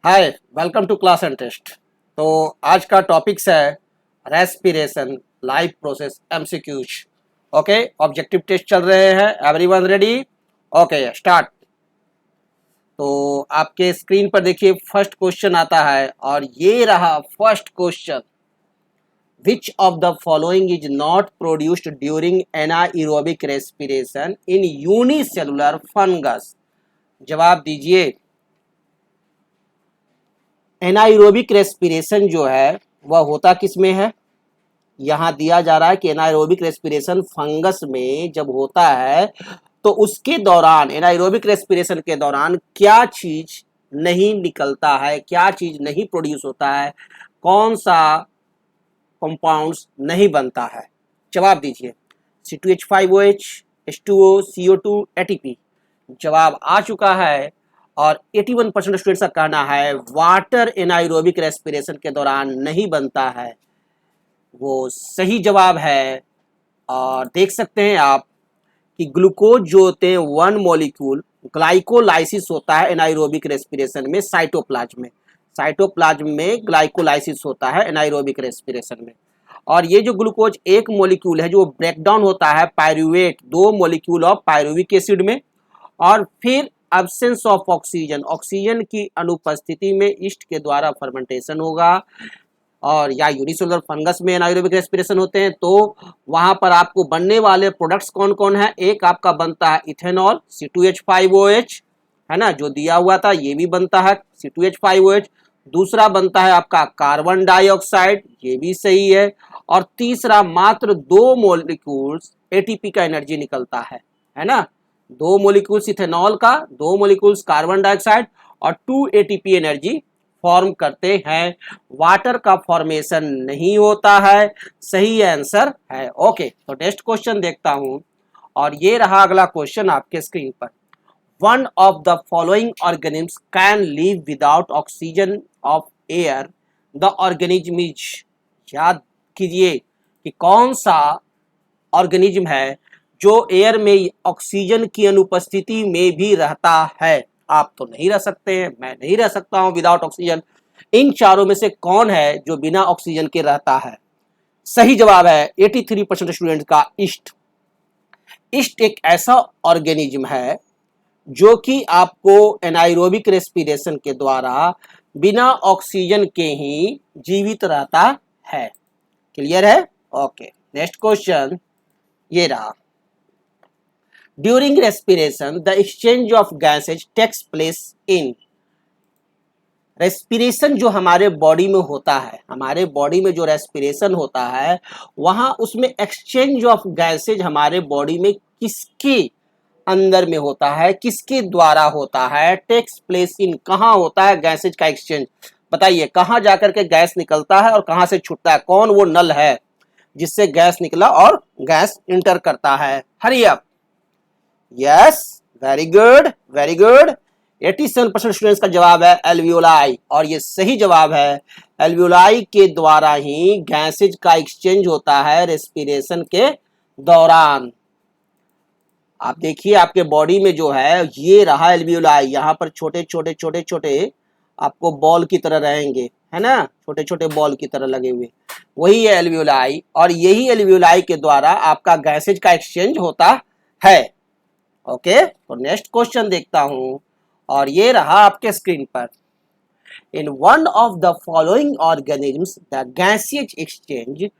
Hi, welcome to class and test. तो आज का टॉपिक्स है respiration life process MCQs. Okay, objective test चल रहे हैं। Everyone ready? Okay, start. तो आपके स्क्रीन पर देखिए फर्स्ट क्वेश्चन आता है और ये रहा first question. Which of the following is not produced during anaerobic respiration in unicellular fungus? जवाब दीजिए। एनाएरोबिक रेस्पिरेशन जो है वह होता किस में है? यहाँ दिया जा रहा है कि एनाएरोबिक रेस्पिरेशन फंगस में जब होता है तो उसके दौरान एनाएरोबिक रेस्पिरेशन के दौरान क्या चीज नहीं निकलता है, क्या चीज नहीं प्रोड्यूस होता है, कौन सा कंपाउंड्स नहीं बनता है? जवाब दीजिए। C2H5OH, H2O, CO2, ATP। जवाब आ चुका है और 81% स्टूडेंट्स का कहना है वाटर एनाएरोबिक रेस्पिरेशन के दौरान नहीं बनता है। वो सही जवाब है। और देख सकते हैं आप कि ग्लूकोज जो होते हैं वन मॉलिक्यूल ग्लाइकोलाइसिस होता है एनाएरोबिक रेस्पिरेशन में साइटोप्लाज्म में ग्लाइकोलाइसिस होता है एनाएरोबिक रेस्पिरेशन में। और ये जो ग्लूकोज एक मॉलिक्यूल है जो ब्रेकडाउन होता है पायरुवेट, दो मॉलिक्यूल ऑफ पायरुविक एसिड में, और फिर एब्सेंस ऑफ ऑक्सीजन, ऑक्सीजन की अनुपस्थिति में ईस्ट के द्वारा फर्मेंटेशन होगा। और या यूनिसेलुलर फंगस में एनाएरोबिक रेस्पिरेशन होते हैं तो वहां पर आपको बनने वाले प्रोडक्ट्स कौन कौन है? एक आपका बनता है इथेनॉल C2H5OH, है ना, जो दिया हुआ था, ये भी बनता है C2H5OH। दूसरा बनता है आपका कार्बन डाइऑक्साइड, ये भी सही है। और तीसरा मात्र दो मॉलिक्यूल्स एटीपी का एनर्जी निकलता है ना, दो मॉलिक्यूल्स इथेनॉल का, दो मॉलिक्यूल्स कार्बन डाइऑक्साइड और 2 एटीपी एनर्जी फॉर्म करते हैं। वाटर का फॉर्मेशन नहीं होता है। सही आंसर है। ओके, तो नेक्स्ट क्वेश्चन देखता हूं और ये रहा अगला क्वेश्चन आपके स्क्रीन पर। One of the following organisms can live without oxygen of air. The organism is. याद कीजिए कि कौन सा ऑर्गेनिज्म है जो एयर में ऑक्सीजन की अनुपस्थिति में भी रहता है। आप तो नहीं रह सकते हैं, मैं नहीं रह सकता हूं विदाउट ऑक्सीजन। इन चारों में से कौन है जो बिना ऑक्सीजन के रहता है? सही जवाब है 83% स्टूडेंट का ईस्ट। ईस्ट एक ऐसा ऑर्गेनिज्म है जो कि आपको एनाएरोबिक रेस्पिरेशन के द्वारा बिना ऑक्सीजन के ही जीवित रहता है। क्लियर है? ओके, नेक्स्ट क्वेश्चन ये रहा। During respiration the exchange of gases takes place in. Respiration जो हमारे बॉडी में होता है, हमारे बॉडी में जो रेस्पिरेशन होता है वहां उसमें एक्सचेंज ऑफ गैसेज हमारे बॉडी में किसके अंदर में होता है, किसके द्वारा होता है? टेक्स प्लेस इन, कहाँ होता है गैसेज का एक्सचेंज? बताइए, कहाँ जाकर के गैस निकलता है और कहाँ से छूटता है? कौन वो नल है जिससे गैस निकला और गैस इंटर करता है? Hurry up. Yes, very good very good. 87% students का जवाब है एल्वियोलाई, और ये सही जवाब है। एल्वियोलाई के द्वारा ही गैसेज का एक्सचेंज होता है रेस्पिरेशन के दौरान। आप देखिए आपके बॉडी में जो है ये रहा एल्वियोलाई, यहाँ पर छोटे छोटे छोटे छोटे आपको बॉल की तरह रहेंगे, है ना, छोटे छोटे बॉल की तरह लगे हुए, वही है एल्वियोलाई। और यही एल्वियोलाई के द्वारा आपका गैसेज का एक्सचेंज होता है। ओके, तो नेक्स्ट क्वेश्चन देखता हूं और ये रहा आपके स्क्रीन पर। In one of the following organisms the gaseous exchange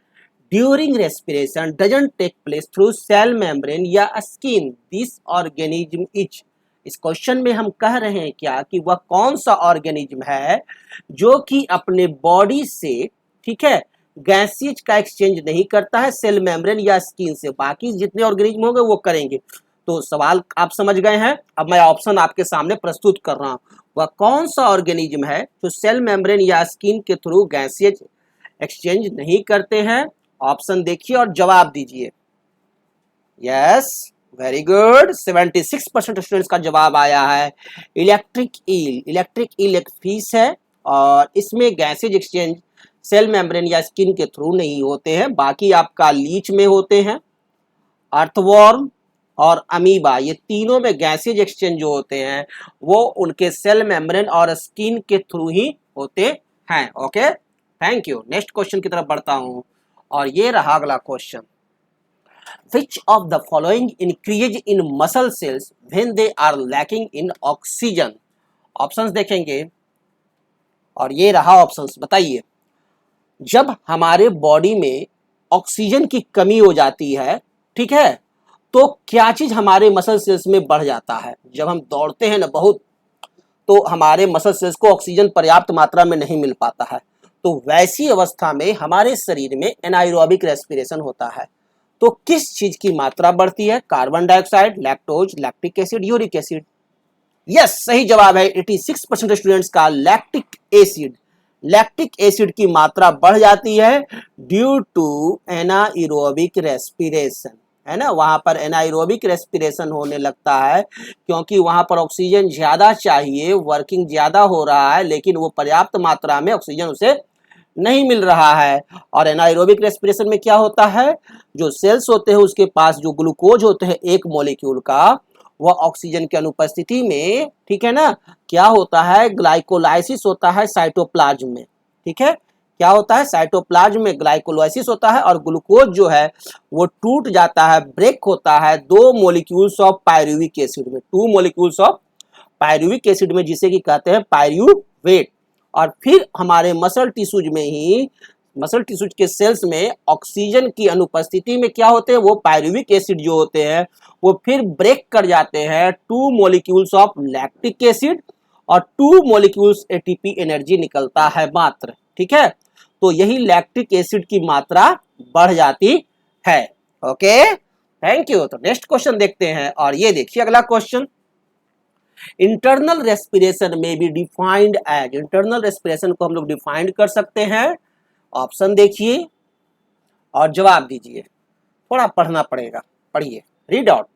during respiration doesn't take place through cell membrane या स्किन। This organism is. इस क्वेश्चन में हम कह रहे हैं क्या कि वह कौन सा ऑर्गेनिज्म है जो कि अपने बॉडी से, ठीक है, गैसियस का एक्सचेंज नहीं करता है सेल मेम्ब्रेन या स्किन से। बाकी जितने ऑर्गेनिज्म होंगे वो करेंगे। तो सवाल आप समझ गए हैं। अब मैं ऑप्शन आपके सामने प्रस्तुत कर रहा हूं। वह कौन सा ऑर्गेनिज्म है जो सेल मेम्ब्रेन या स्किन के थ्रू गैसियस एक्सचेंज नहीं करते हैं? ऑप्शन देखिए और जवाब दीजिए। Yes, very good. 76% स्टूडेंट्स का जवाब आया है इलेक्ट्रिक ईल। इलेक्ट्रिक ईल एक फिश है और इसमें गैसेज एक्सचेंज सेल मेम्ब्रेन या स्किन के थ्रू नहीं होते हैं, बाकी आपका लीच में होते हैं, अर्थवॉर्म, और अमीबा, ये तीनों में गैसेज एक्सचेंज जो होते हैं वो उनके सेल मेम्ब्रेन और स्किन के थ्रू ही होते हैं। Okay, thank you. Next question की तरफ बढ़ता हूं और ये रहा अगला question. Which of the following increase in muscle cells when they are lacking in oxygen? Options देखेंगे और ये रहा ऑप्शंस, बताइए। जब हमारे बॉडी में ऑक्सीजन की कमी हो जाती है, ठीक है, तो क्या चीज हमारे मसल सेल्स में बढ़ जाता है? जब हम दौड़ते हैं ना बहुत, तो हमारे मसल सेल्स को ऑक्सीजन पर्याप्त मात्रा में नहीं मिल पाता है, तो वैसी अवस्था में हमारे शरीर में एनाएरोबिक रेस्पिरेशन होता है। तो किस चीज की मात्रा बढ़ती है? Carbon dioxide, lactose, lactic acid, uric acid. Yes, सही जवाब है 86% स्टूडेंट्स का लैक्टिक एसिड। लैक्टिक एसिड की मात्रा बढ़ जाती है ड्यू टू एनाएरोबिक रेस्पिरेशन, है ना। वहां पर एनाएरोबिक रेस्पिरेशन होने लगता है क्योंकि वहां पर ऑक्सीजन ज्यादा चाहिए, वर्किंग ज्यादा हो रहा है, लेकिन वो पर्याप्त मात्रा में ऑक्सीजन उसे नहीं मिल रहा है। और एनाएरोबिक रेस्पिरेशन में क्या होता है, जो सेल्स होते हैं उसके पास जो ग्लूकोज होते हैं एक मॉलिक्यूल का, वह ऑक्सीजन की अनुपस्थिति में, ठीक है ना, क्या होता है, ग्लाइकोलाइसिस होता है साइटोप्लाज्म में। ठीक है, क्या होता है, साइटोप्लाज्म में ग्लाइकोलाइसिस होता है और ग्लूकोज जो है वो टूट जाता है, ब्रेक होता है दो मॉलिक्यूल्स ऑफ पायरुविक एसिड में, two molecules of pyruvic acid में, जिसे कि कहते हैं पायरुवेट। और फिर हमारे मसल टिश्यूज में ही, मसल टिश्यूज के सेल्स में ऑक्सीजन की अनुपस्थिति में क्या होते हैं, वो पायरुविक एसिड जो होते हैं वो फिर ब्रेक कर जाते हैं two molecules of lactic acid और टू मॉलिक्यूल्स एटीपी एनर्जी निकलता है मात्र। ठीक है, तो यही लैक्टिक एसिड की मात्रा बढ़ जाती है। Okay, thank you. तो नेक्स्ट क्वेश्चन देखते हैं और ये देखिए अगला क्वेश्चन। इंटरनल रेस्पिरेशन में भी डिफाइंड एज, इंटरनल रेस्पिरेशन को हम लोग डिफाइंड कर सकते हैं। ऑप्शन देखिए और जवाब दीजिए। थोड़ा पढ़ना पड़ेगा, पढ़िए, read out,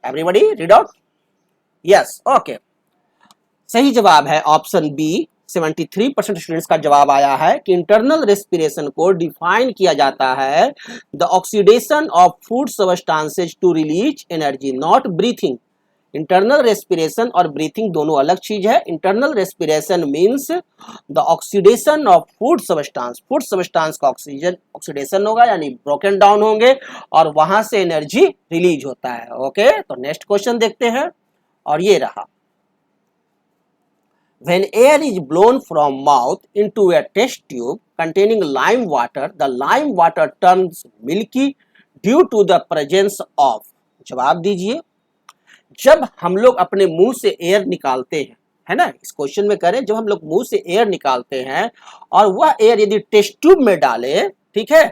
everybody read out. Yes, okay, सही जवाब है ऑप्शन बी। 73% स्टूडेंट्स का जवाब आया है कि इंटरनल रेस्पिरेशन को डिफाइन किया जाता है the oxidation of food substances to release energy, not breathing. Internal respiration और ब्रीथिंग दोनों अलग चीज है। Internal respiration means the oxidation of food substance, food substance का ऑक्सीजन ऑक्सीडेशन होगा यानी ब्रोकन डाउन होंगे और वहां से एनर्जी रिलीज होता है। ओके, तो नेक्स्ट क्वेश्चन देखते हैं और ये रहा। When air is blown from mouth into a test tube containing lime water, the lime water turns milky due to the presence of। जवाब दीजिए। जब हम लोग अपने मुंह से एयर निकालते हैं, है ना, इस क्वेश्चन में करें, जब हम लोग मुंह से एयर निकालते हैं और वह एयर यदि टेस्ट ट्यूब में डालें, ठीक है,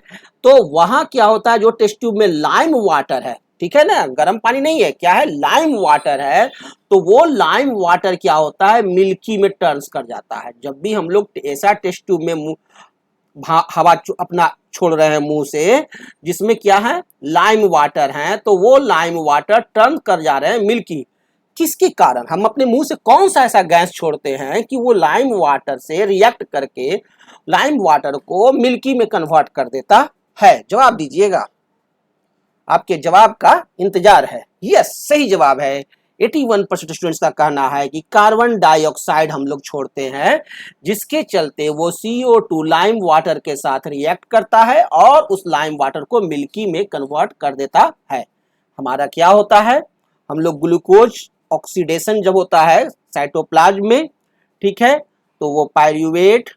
तो वहां क्या होता है, जो टेस्ट ट्यूब में लाइम वाटर है, ठीक है ना, गर्म पानी नहीं है, क्या है, लाइम वाटर है, तो वो लाइम वाटर क्या होता है, मिल्की में टर्न्स कर जाता है। जब भी हम लोग ऐसा टेस्ट ट्यूब में हवा अपना छोड़ रहे हैं मुंह से जिसमें क्या है, लाइम वाटर है, तो वो लाइम वाटर टर्न कर जा रहे हैं मिल्की। किसके कारण? हम अपने मुंह से कौन सा ऐसा गैस छोड़ते हैं कि वो लाइम वाटर से रिएक्ट करके लाइम वाटर को मिल्की में कन्वर्ट कर देता है? जवाब दीजिएगा, आपके जवाब का इंतजार है। यस, सही जवाब है। 81% स्टूडेंट्स का कहना है कि कार्बन डाइऑक्साइड हम लोग छोड़ते हैं जिसके चलते वो CO2 लाइम वाटर के साथ रिएक्ट करता है और उस लाइम वाटर को मिल्की में कन्वर्ट कर देता है। हमारा क्या होता है, हम लोग ग्लूकोज ऑक्सीडेशन जब होता है साइटोप्लाज्म में, ठीक है, तो वो पायरुवेट,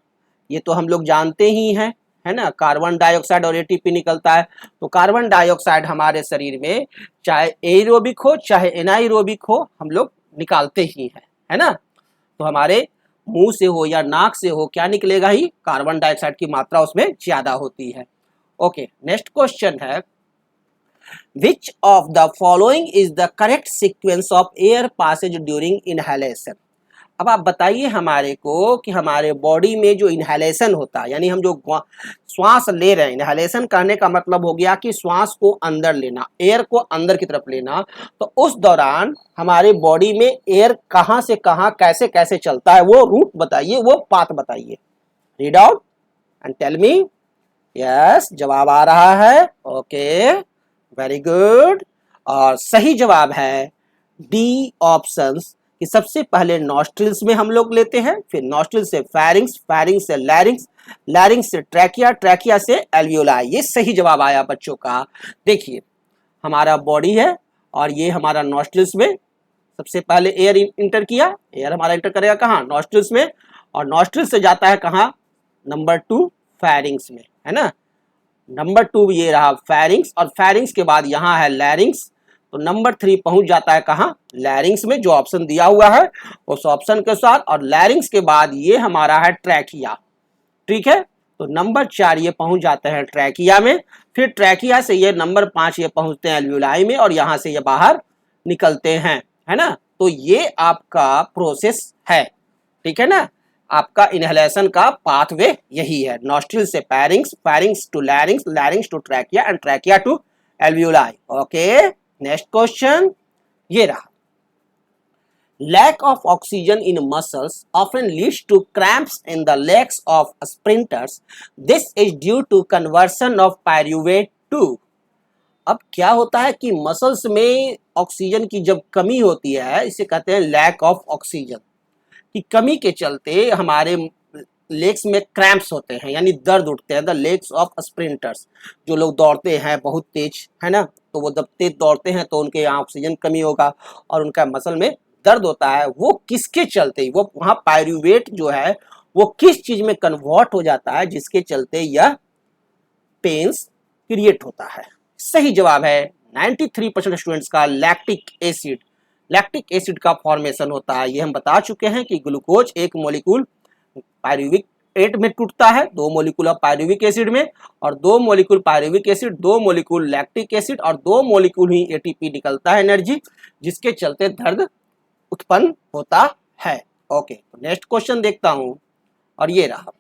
ये तो हम लोग जानते ही हैं, है ना, कार्बन डाइऑक्साइड और एटीपी निकलता है। तो कार्बन डाइऑक्साइड हमारे शरीर में चाहे एरोबिक हो चाहे एनाएरोबिक हो हम लोग निकालते ही हैं, है ना। तो हमारे मुंह से हो या नाक से हो, क्या निकलेगा ही, कार्बन डाइऑक्साइड की मात्रा उसमें ज्यादा होती है। ओके, नेक्स्ट क्वेश्चन है, Which of the following is the correct sequence of air passage during inhalation? अब आप बताइए हमारे को कि हमारे बॉडी में जो इनहेलेशन होता है, यानी हम जो श्वास ले रहे हैं, इनहेलेशन करने का मतलब हो गया कि श्वास को अंदर लेना, एयर को अंदर की तरफ लेना, तो उस दौरान हमारे बॉडी में एयर कहां से कहां कैसे कैसे चलता है, वो रूट बताइए, वो पाथ बताइए। Read out and tell me. Yes, जवाब आ रहा है। Okay, very good. और सही जवाब है डी ऑप्शंस कि सबसे पहले नॉस्ट्रिल्स में हम लोग लेते हैं, फिर नॉस्ट्रिल से फेरिंग्स, फेरिंग्स से लैरिंग्स, लैरिंग्स से ट्रैकिया, ट्रैकिया से एल्वियोलाई। ये सही जवाब आया बच्चों का। देखिए हमारा बॉडी है और ये हमारा नॉस्ट्रिल्स में सबसे पहले एयर इंटर किया, एयर हमारा इंटर करेगा कहाँ, नॉस्ट्रिल्स में, और नॉस्ट्रिल से जाता है कहाँ, नंबर 2 फेरिंग्स में, है ना। नंबर 2 ये रहा फेरिंग्स, और फेरिंग्स के बाद यहाँ है लैरिंग्स, तो नंबर 3 पहुंच जाता है कहाँ, लैरिंग्स में, जो ऑप्शन दिया हुआ है उस ऑप्शन के साथ। और लैरिंग्स के बाद ये हमारा है ट्रैकिया, ठीक है। तो नंबर 4 ये पहुंच जाते हैं ट्रैकिया में, फिर ट्रैकिया से ये नंबर 5 ये पहुंचते हैं एल्वियोलाई में, और यहाँ से ये बाहर निकलते हैं, है ना। तो ये आपका प्रोसेस है, ठीक है ना। आपका इनहेलेशन का पाथवे यही है, नॉस्ट्रिल से pharynx, pharynx to larynx, larynx to trachea and trachea to alveoli. Okay, next question ये रहा। Lack of oxygen in muscles often leads to cramps in the legs of sprinters. This is due to conversion of pyruvate to। अब क्या होता है कि muscles में oxygen की जब कमी होती है, इसे कहते हैं लैक ऑफ ऑक्सीजन की कमी के चलते हमारे लेग्स में क्रैम्प्स होते हैं, यानी दर्द उठते हैं। द लेग्स ऑफ स्प्रिंटर्स, जो लोग दौड़ते हैं बहुत तेज, है ना, तो वो जब तेज दौड़ते हैं तो उनके यहाँ ऑक्सीजन कमी होगा और उनका मसल में दर्द होता है। वो किसके चलते, वो वहाँ पायरुवेट जो है वो किस चीज में कन्वर्ट हो जाता है जिसके चलते यह पेन्स क्रिएट होता है। सही जवाब है 93% स्टूडेंट्स का लैक्टिक एसिड। लैक्टिक एसिड का फॉर्मेशन होता है, ये हम बता चुके हैं कि ग्लूकोज एक मॉलिक्यूल पायरुविक एसिड में टूटता है, 2 मॉलिक्यूल ऑफ पायरुविक एसिड में, और 2 molecule pyruvic acid, 2 molecule lactic acid, और 2 मॉलिक्यूल ही एटीपी निकलता है एनर्जी, जिसके चलते दर्द उत्पन्न होता है। ओके, नेक्स्ट क्वेश्चन देखता हूं, और ये रहा।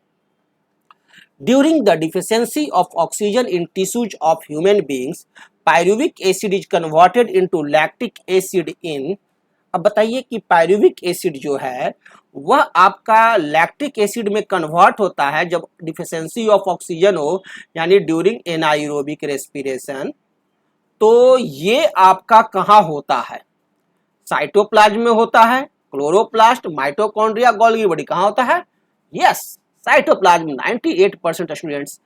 During the deficiency of oxygen in tissues of human beings, pyruvic acid is converted into lactic acid in। अब बताइए कि पायरुविक एसिड जो है वह आपका लैक्टिक एसिड में कन्वर्ट होता है जब डिफिशियंसी ऑफ ऑक्सीजन हो, यानी ड्यूरिंग एनाएरोबिक रेस्पिरेशन। तो ये आपका कहाँ होता है, साइटोप्लाज्म में होता है, क्लोरोप्लास्ट, माइटोकॉन्ड्रिया, गोल्गी बॉडी, कहाँ होता है, यस साइटोप्लाज्म। 98% स्टूडेंट्स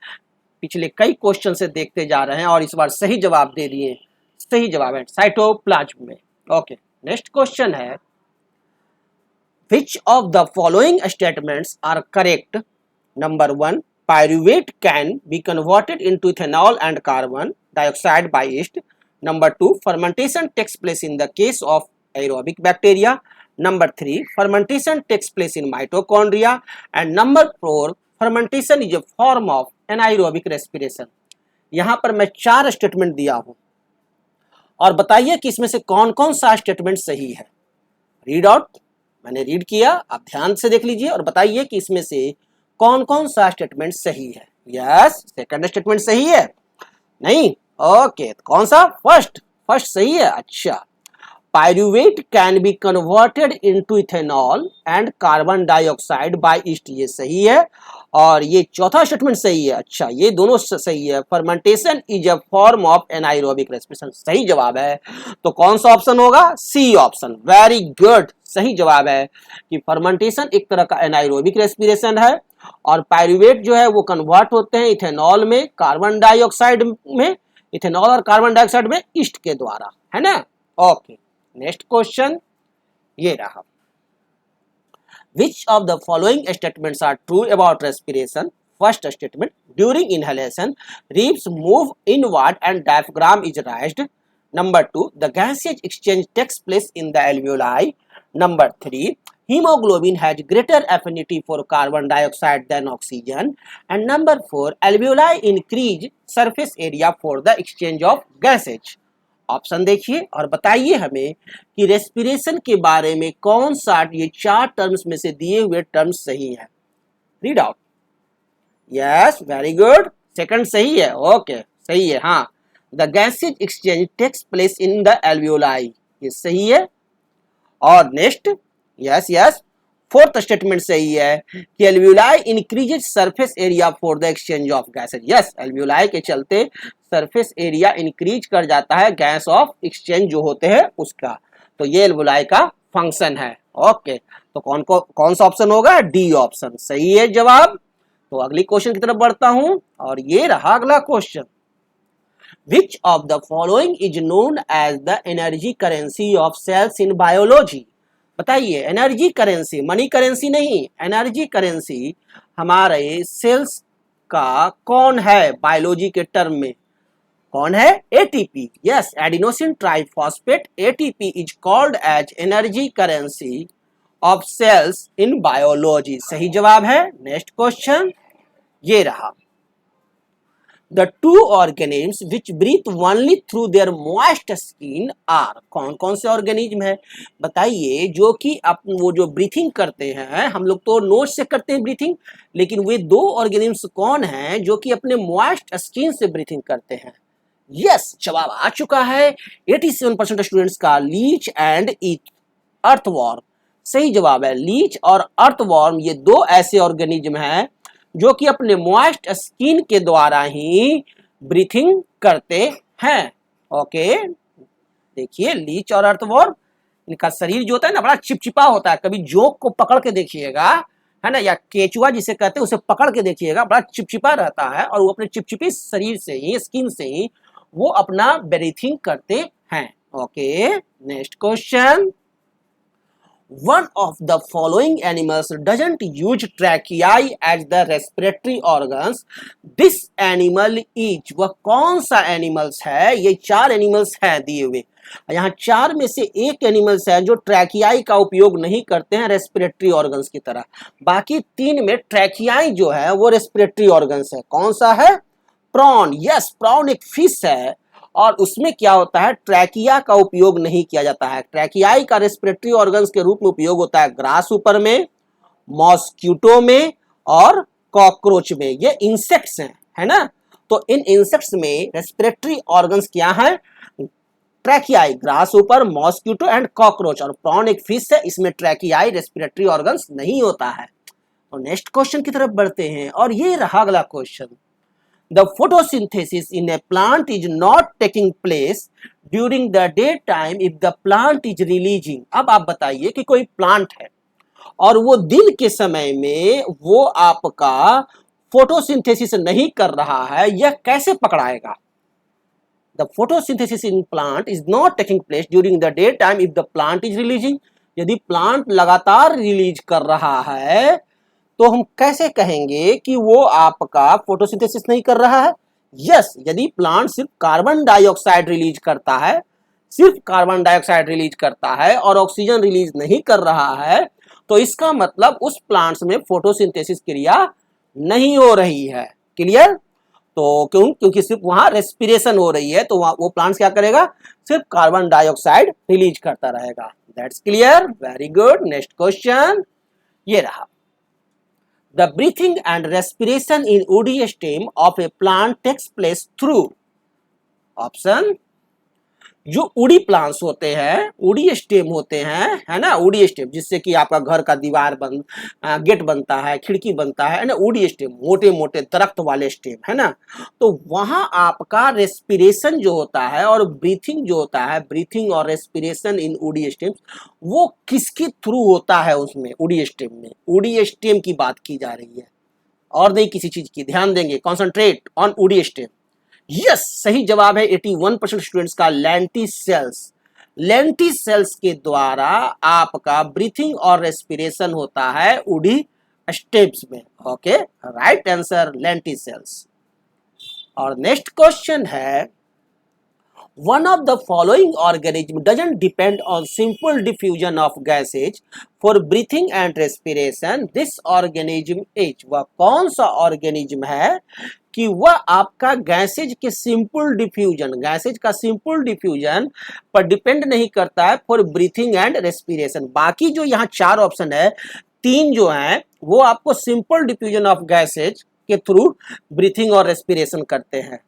पिछले कई क्वेश्चन से देखते जा रहे हैं और इस बार सही जवाब दे दिए। सही जवाब है साइटोप्लाज्म में। ओके, नेक्स्ट क्वेश्चन है, which of the following statements are correct? Number 1, pyruvate can be converted into ethanol and carbon dioxide by yeast. Number 2, fermentation takes place in the case of aerobic bacteria. Number 3, fermentation takes place in mitochondria. And number 4, fermentation is a form of anaerobic respiration. यहाँ पर मैं 4 statement दिया हूँ और बताइए कि इसमें से कौन कौन सा स्टेटमेंट सही है। रीड आउट, मैंने रीड किया, आप ध्यान से देख लीजिए और बताइए कि इसमें से कौन कौन सा स्टेटमेंट सही है। यस, सेकंड स्टेटमेंट सही है, नहीं, ओके, कौन सा, फर्स्ट सही है। अच्छा, pyruvate can be converted into ethanol and carbon dioxide by yeast, ये सही है। और ये चौथा स्टेटमेंट सही है। अच्छा, ये दोनों सही है। Fermentation is a form of anaerobic respiration, सही जवाब है। तो कौन सा ऑप्शन होगा, सी ऑप्शन, वेरी गुड, सही जवाब है कि फर्मेंटेशन एक तरह का एनाएरोबिक रेस्पिरेशन है और पायरुवेट जो है वो कन्वर्ट होते हैं इथेनॉल में, कार्बन डाइऑक्साइड में, इथेनॉल और कार्बन डाइऑक्साइड में ईस्ट के द्वारा, है ना। ओके, नेक्स्ट क्वेश्चन ये रहा। Which of the following statements are true about respiration? First statement, during inhalation, ribs move inward and diaphragm is raised. Number 2, the gaseous exchange takes place in the alveoli. Number 3, hemoglobin has greater affinity for carbon dioxide than oxygen. And number 4, alveoli increase surface area for the exchange of gases. Option देखिए और बताइए हमें कि respiration के बारे में कौन सा ये 4 टर्म्स में से दिए हुए टर्म्स सही है। Read out, yes, very good, second सही है। ओके, सही है, हाँ, the gases exchange takes place in the alveoli, ये सही है। और नेक्स्ट, यस, फोर्थ स्टेटमेंट सही है कि alveoli increases surface area for the exchange of gases. Yes, alveoli के चलते सरफेस एरिया इंक्रीज कर जाता है गैस ऑफ एक्सचेंज जो होते हैं उसका। तो ये एल्वियोलाई का फंक्शन है। ओके, तो कौन सा ऑप्शन होगा? डी ऑप्शन सही है जवाब। तो अगली क्वेश्चन की तरफ बढ़ता हूं और ये रहा अगला question. Which of the following is known as the energy currency of cells in biology? बताइए, एनर्जी करेंसी, मनी करेंसी नहीं, एनर्जी करेंसी हमारे सेल्स का कौन है बायोलॉजी के टर्म में? कौन है? ATP. Yes, adenosine triphosphate ATP is called as energy currency of cells in biology. सही जवाब है। नेक्स्ट क्वेश्चन ये रहा। The two organisms which breathe only through their moist skin are, कौन कौन से ऑर्गेनिज्म है बताइए जो कि वो जो ब्रीथिंग करते हैं, हम लोग तो नोज से करते हैं ब्रीथिंग, लेकिन वे दो ऑर्गेनिज्म्स कौन हैं जो कि अपने मॉइस्ट स्किन से ब्रीथिंग करते हैं? यस, जवाब आ चुका है 87% स्टूडेंट्स का, लीच एंड अर्थवॉर्म। सही जवाब है, लीच और अर्थवॉर्म ये दो ऐसे ऑर्गेनिज्म हैं जो कि अपने मॉइस्ट स्किन के द्वारा ही ब्रीथिंग करते हैं। ओके, देखिए लीच और अर्थवॉर्म, इनका शरीर जो होता है ना बड़ा चिपचिपा होता है। कभी जोक को पकड़ के देखिएगा, है ना, या केचुआ जिसे कहते हैं उसे पकड़ के देखिएगा, बड़ा चिपचिपा रहता है और वो अपने चिपचिपी शरीर से ही, स्किन से ही वो अपना ब्रीथिंग करते हैं। Okay, next question. One of the following animals doesn't use tracheae as the respiratory organs. This animal is, वह कौन सा एनिमल्स है? ये चार एनिमल्स हैं दिए हुए, यहाँ चार में से एक एनिमल्स है जो ट्रैकियाई का उपयोग नहीं करते हैं रेस्पिरेटरी ऑर्गन्स की तरह। बाकी तीन में ट्रैकियाई जो है वो रेस्पिरेटरी ऑर्गन्स है। कौन सा है? प्रॉन। यस, प्रॉन एक फिश है और उसमें क्या होता है, ट्रैकिया का उपयोग नहीं किया जाता है। ट्रैकियाई का रेस्पिरेटरी ऑर्गन्स के रूप में उपयोग होता है ग्रास ऊपर में, मॉस्क्यूटो में और कॉकरोच में। ये इंसेक्ट्स हैं, है ना। तो इन इंसेक्ट्स में रेस्पिरेटरी ऑर्गन्स क्या है? ट्रैकियाई, ग्रास ऊपर, मॉस्क्यूटो एंड कॉकरोच। और प्रॉन एक फिश है, इसमें ट्रैकियाई रेस्पिरेटरी ऑर्गन्स नहीं होता है। और नेक्स्ट क्वेश्चन की तरफ बढ़ते हैं और ये रहा अगला question. The photosynthesis in a plant is not taking place during the daytime if the plant is releasing। अब आप बताइए कि कोई प्लांट है और वो दिन के समय में वो आपका फोटोसिंथेसिस नहीं कर रहा है, यह कैसे पकड़ाएगा? The photosynthesis in plant is not taking place during the daytime if the plant is releasing। यदि प्लांट लगातार रिलीज कर रहा है तो हम कैसे कहेंगे कि वो आपका फोटोसिंथेसिस नहीं कर रहा है? यस, यदि प्लांट सिर्फ कार्बन डाइऑक्साइड रिलीज करता है, सिर्फ कार्बन डाइऑक्साइड रिलीज करता है और ऑक्सीजन रिलीज नहीं कर रहा है, तो इसका मतलब उस प्लांट्स में फोटोसिंथेसिस क्रिया नहीं हो रही है। क्लियर? तो क्योंकि सिर्फ वहां रेस्पिरेशन हो रही है, तो वो प्लांट्स क्या करेगा? सिर्फ कार्बन डाइऑक्साइड रिलीज करता रहेगा। That's clear, very good. Next question ये रहा। The breathing and respiration in woody stem of a plant takes place through option। जो उड़ी प्लांट्स होते हैं, उड़ी स्टेम होते हैं, है ना, उड़ी स्टेम जिससे कि आपका घर का दीवार गेट बनता है, खिड़की बनता है ना, उड़ी स्टेम, मोटे मोटे दरख्त वाले स्टेम, है ना। तो वहां आपका रेस्पिरेशन जो होता है और ब्रीथिंग जो होता है, ब्रीथिंग और रेस्पिरेशन इन उड़ी स्टेम, वो किसके थ्रू होता है? उसमें उड़ी स्टेम में, उड़ी स्टेम की बात की जा रही है और नहीं किसी चीज की। ध्यान देंगे, कॉन्सेंट्रेट ऑन उड़ी स्टेम। यस, सही जवाब है 81% स्टूडेंट्स का, लेंटिस सेल्स। लेंटिस सेल्स के द्वारा आपका ब्रीथिंग और रेस्पिरेशन होता है उडी स्टेम्स में। Okay, right answer lenticels. और नेक्स्ट क्वेश्चन है, one of the following organism doesn't depend on simple diffusion of gases for breathing and respiration। this organism is, वह कौन सा ऑर्गेनिज्म है कि वह आपका गैसेज के सिंपल डिफ्यूजन, गैसेज का सिंपल डिफ्यूजन पर डिपेंड नहीं करता है फॉर ब्रीथिंग एंड रेस्पिरेशन। बाकी जो यहाँ चार ऑप्शन है, तीन जो हैं वो आपको सिंपल डिफ्यूजन ऑफ गैसेज के थ्रू ब्रीथिंग और रेस्पिरेशन करते हैं।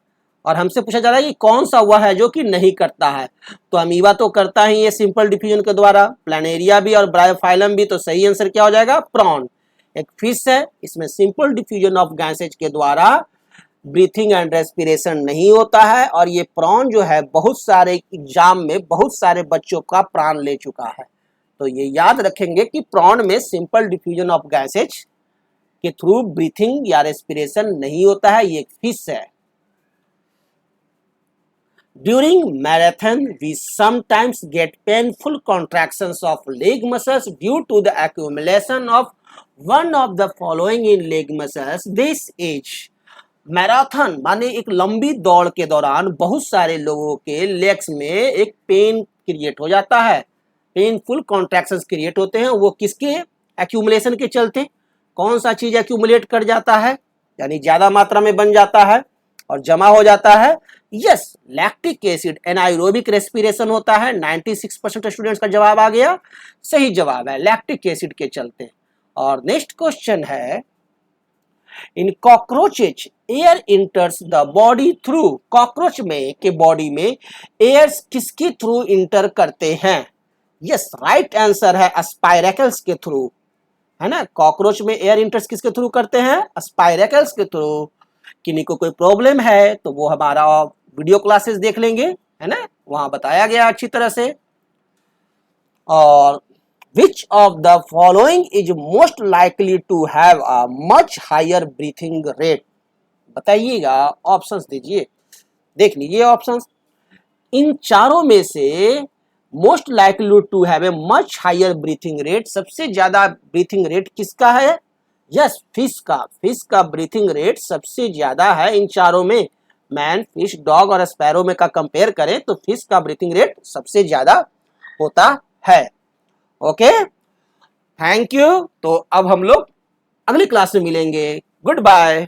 और हमसे पूछा जा रहा है कि कौन सा वह है जो कि नहीं करता है। तो अमीबा तो करता ही है सिंपल डिफ्यूजन के द्वारा, प्लानेरिया भी और ब्रायोफाइलम भी, तो सही आंसर क्या हो जाएगा? प्रॉन। एक फिश है, इसमें सिंपल डिफ्यूजन ऑफ गैसेज के द्वारा ब्रीथिंग एंड रेस्पिरेशन नहीं होता है, और ये प्रॉन जो है बहुत सारे एग्जाम में बहुत सारे बच्चों का प्राण ले चुका है। तो ये याद रखेंगे कि प्रॉन में सिंपल डिफ्यूजन ऑफ गैसेज के थ्रू ब्रीथिंग या रेस्पिरेशन नहीं होता है, ये एक फिश है। During marathon, we sometimes get painful contractions of leg muscles due to the accumulation of one of the following in leg muscles. This age, marathon माने एक लंबी दौड़ के दौरान बहुत सारे लोगों के लेग्स में एक पेन क्रिएट हो जाता है, पेनफुल कॉन्ट्रैक्शंस क्रिएट होते हैं। वो किसके एक्यूमुलेशन के चलते? कौन सा चीज एक्यूमुलेट कर जाता है, यानी ज्यादा मात्रा में बन जाता है और जमा हो जाता है? Yes, lactic acid. Anaerobic respiration होता है। 96% स्टूडेंट्स का जवाब आ गया, सही जवाब है लैक्टिक एसिड के चलते। और नेक्स्ट क्वेश्चन है, in cockroaches air enters the body through. Cockroach में के बॉडी में एयर किसके थ्रू इंटर करते हैं? यस, राइट आंसर है स्पाइरेकल्स के थ्रू, है ना। कॉकरोच में एयर इंटर्स किसके थ्रू करते हैं? स्पाइरेकल्स के थ्रू। किन्हीं को कोई प्रॉब्लम है तो वो हमारा वीडियो क्लासेस देख लेंगे, है ना, वहां बताया गया अच्छी तरह से। और which of the following is most likely to have a much higher breathing rate? बताइएगा, ऑप्शंस दीजिए, देख लीजिए ऑप्शंस। इन चारों में से most likely to have a much higher breathing rate, सबसे ज्यादा ब्रीथिंग रेट किसका है? यस, फिश का। फिश का ब्रीथिंग रेट सबसे ज्यादा है इन चारों में। मैन, फिश, डॉग और स्पैरो में का कंपेयर करें तो फिश का ब्रीथिंग रेट सबसे ज्यादा होता है। Okay, thank you. तो अब हम लोग अगली क्लास में मिलेंगे। Good bye.